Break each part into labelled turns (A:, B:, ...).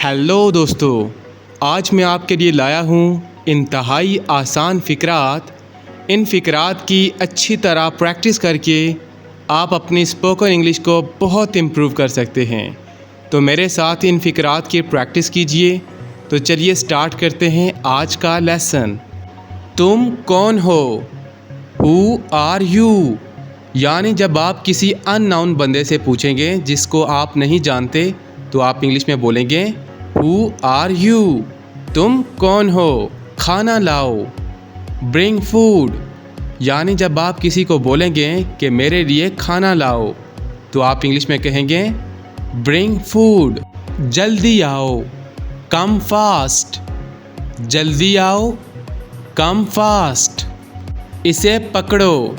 A: Hello दोस्तों, आज मैं आपके लिए लाया हूँ इंतहाई आसान फ़िक्रात। इन फ़िक्रात की अच्छी तरह प्रैक्टिस करके आप अपनी स्पोकन इंग्लिश को बहुत इम्प्रूव कर सकते हैं। तो मेरे साथ इन फ़िक्रात की प्रैक्टिस कीजिए। तो चलिए स्टार्ट करते हैं आज का लेसन। तुम कौन हो? Who are you? यानी जब आप किसी अननोन बंदे से पूछेंगे जिसको आप नहीं जानते, तो आप इंग्लिश में बोलेंगे हु आर यू? तुम कौन हो? खाना लाओ। Bring food. यानी जब आप किसी को बोलेंगे कि मेरे लिए खाना लाओ, तो आप इंग्लिश में कहेंगे ब्रिंग फूड। जल्दी आओ। Come fast. जल्दी आओ, कम फास्ट। इसे पकड़ो।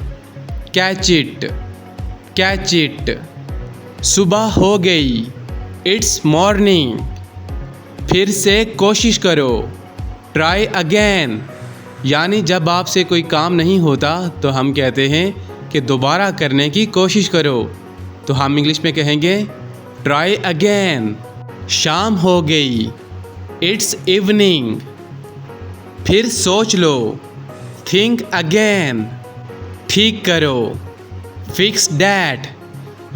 A: Catch it. Catch it. सुबह हो गई। It's morning. फिर से कोशिश करो। Try again. यानी जब आपसे कोई काम नहीं होता तो हम कहते हैं कि दोबारा करने की कोशिश करो, तो हम इंग्लिश में कहेंगे ट्राई अगेन। शाम हो गई। It's evening. फिर सोच लो। Think again. ठीक करो। Fix that.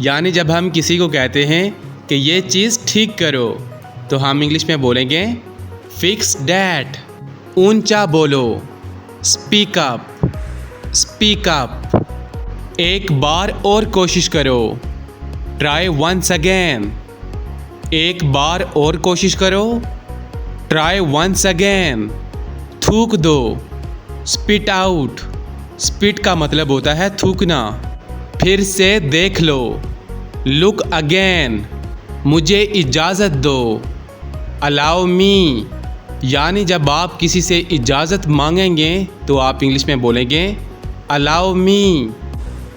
A: यानी जब हम किसी को कहते हैं कि ये चीज़ ठीक करो, तो हम इंग्लिश में बोलेंगे फिक्स दैट। ऊंचा बोलो। Speak up. Speak up. एक बार और कोशिश करो। Try once again. एक बार और कोशिश करो। Try once again. थूक दो। Spit out. स्पिट का मतलब होता है थूकना। फिर से देख लो। Look again. मुझे इजाज़त दो। Allow me. यानी जब आप किसी से इजाज़त मांगेंगे तो आप इंग्लिश में बोलेंगे अलाउ मी।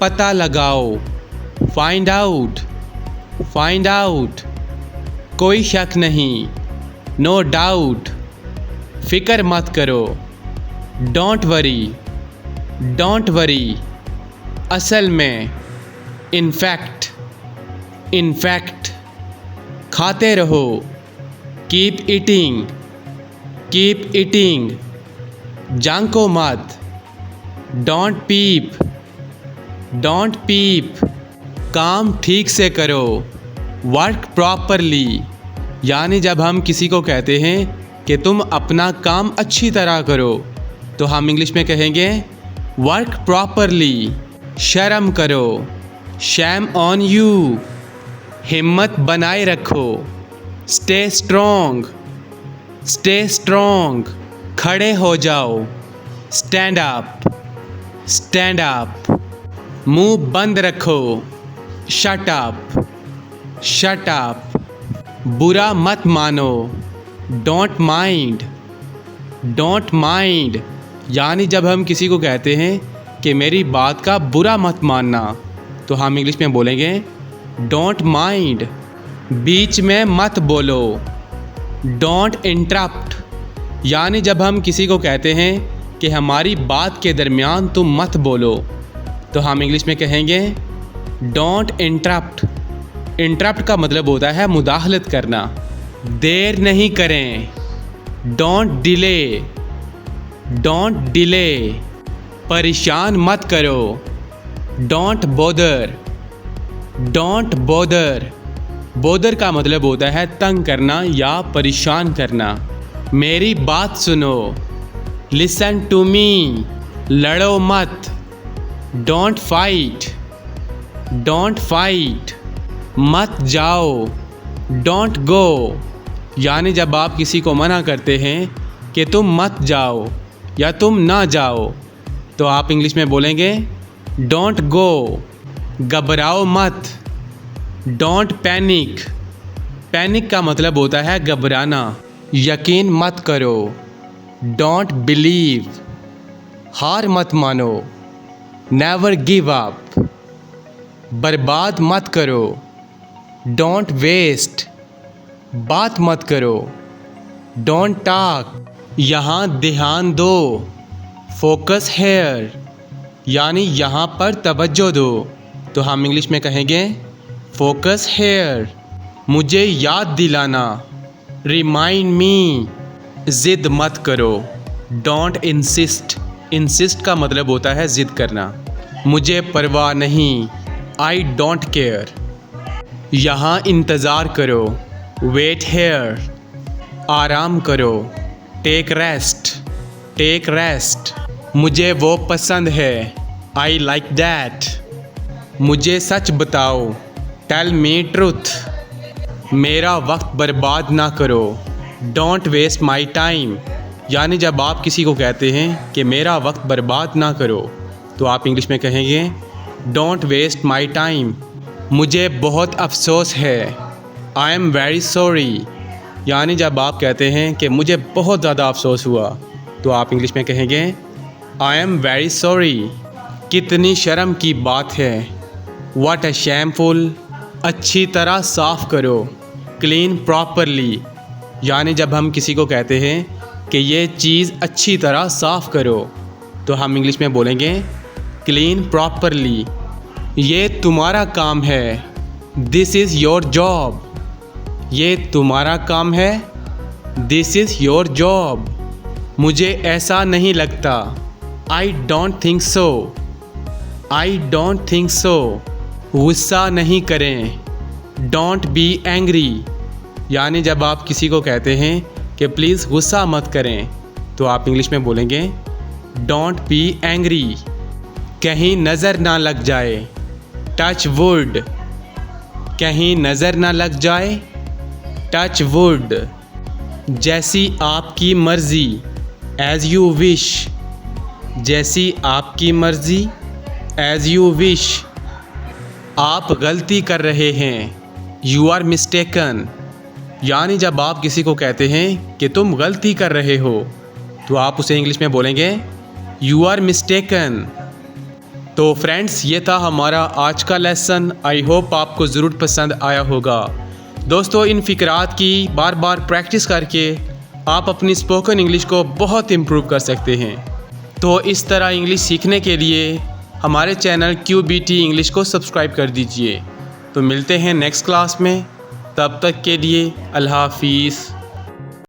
A: पता लगाओ। Find out. Find out. कोई शक नहीं। No doubt. फिक्र मत करो। Don't worry. Don't worry. असल में। इनफैक्ट। इनफैक्ट। खाते रहो। Keep eating. Keep eating. जांको मत। Don't peep. Don't peep. काम ठीक से करो। Work properly. यानी जब हम किसी को कहते हैं कि तुम अपना काम अच्छी तरह करो, तो हम इंग्लिश में कहेंगे वर्क प्रॉपरली। शर्म करो। Sham on you. हिम्मत बनाए रखो। Stay strong. Stay strong. खड़े हो जाओ। Stand up. Stand up. मुंह बंद रखो। Shut up. Shut up. बुरा मत मानो। Don't mind. Don't mind. यानी जब हम किसी को कहते हैं कि मेरी बात का बुरा मत मानना, तो हम इंग्लिश में बोलेंगे डोंट माइंड। बीच में मत बोलो। Don't interrupt. यानी जब हम किसी को कहते हैं कि हमारी बात के दरमियान तुम मत बोलो, तो हम इंग्लिश में कहेंगे डोंट इंटरप्ट। इंटरप्ट का मतलब होता है मुदाखलत करना। देर नहीं करें। Don't delay. Don't delay. परेशान मत करो। Don't bother. Don't bother. Bother का मतलब होता है तंग करना या परेशान करना। मेरी बात सुनो। Listen to me. लड़ो मत। Don't fight. Don't fight. मत जाओ। Don't go. यानी जब आप किसी को मना करते हैं कि तुम मत जाओ या तुम ना जाओ, तो आप इंग्लिश में बोलेंगे डोंट गो। घबराओ मत। Don't panic. पैनिक का मतलब होता है घबराना। यकीन मत करो। Don't believe. हार मत मानो। Never give up. बर्बाद मत करो। Don't waste. बात मत करो। Don't talk. यहाँ ध्यान दो। Focus here. यानी यहाँ पर तवज्जो दो, तो हम इंग्लिश में कहेंगे फोकस हेयर। मुझे याद दिलाना। रिमाइंड मी, ज़िद मत करो। डोंट इंसिस्ट, इंसिस्ट का मतलब होता है ज़िद करना। मुझे परवाह नहीं, आई डोंट केयर। यहाँ इंतज़ार करो, वेट हेयर। आराम करो, टेक रेस्ट, टेक रेस्ट। मुझे वो पसंद है, आई लाइक दैट। मुझे सच बताओ, टेल मी ट्रुथ। मेरा वक्त बर्बाद ना करो, डोंट वेस्ट माई टाइम। यानी जब आप किसी को कहते हैं कि मेरा वक्त बर्बाद ना करो, तो आप इंग्लिश में कहेंगे डोंट वेस्ट माई टाइम। मुझे बहुत अफसोस है, आई एम वेरी सॉरी। यानी जब आप कहते हैं कि मुझे बहुत ज़्यादा अफसोस हुआ, तो आप इंग्लिश में कहेंगे आई एम वेरी सॉरी। कितनी शर्म की बात है, व्हाट अ शैमफुल। अच्छी तरह साफ़ करो, क्लीन प्रॉपरली। यानी जब हम किसी को कहते हैं कि ये चीज़ अच्छी तरह साफ़ करो, तो हम इंग्लिश में बोलेंगे क्लीन प्रॉपरली। ये तुम्हारा काम है, दिस इज़ योर जॉब। ये तुम्हारा काम है, दिस इज़ योर जॉब। मुझे ऐसा नहीं लगता, I don't think so, I don't think so. गुस्सा नहीं करें, डोंट बी एंग्री। यानी जब आप किसी को कहते हैं कि प्लीज़ गुस्सा मत करें, तो आप इंग्लिश में बोलेंगे डोंट बी एंग्री। कहीं नज़र ना लग जाए, टच वुड। कहीं नज़र ना लग जाए, टच वुड। जैसी आपकी मर्ज़ी, एज़ यू विश। जैसी आपकी मर्ज़ी, एज़ यू विश। आप गलती कर रहे हैं, यू आर मिस्टेकन। यानी जब आप किसी को कहते हैं कि तुम गलती कर रहे हो, तो आप उसे इंग्लिश में बोलेंगे यू आर मिस्टेकन। तो फ्रेंड्स, ये था हमारा आज का लेसन। आई होप आपको ज़रूर पसंद आया होगा। दोस्तों, इन फ़िक्रात की बार बार प्रैक्टिस करके आप अपनी स्पोकन इंग्लिश को बहुत इम्प्रूव कर सकते हैं। तो इस तरह इंग्लिश सीखने के लिए हमारे चैनल QBT इंग्लिश को सब्सक्राइब कर दीजिए। तो मिलते हैं नेक्स्ट क्लास में, तब तक के लिए अल्लाह हाफिज़।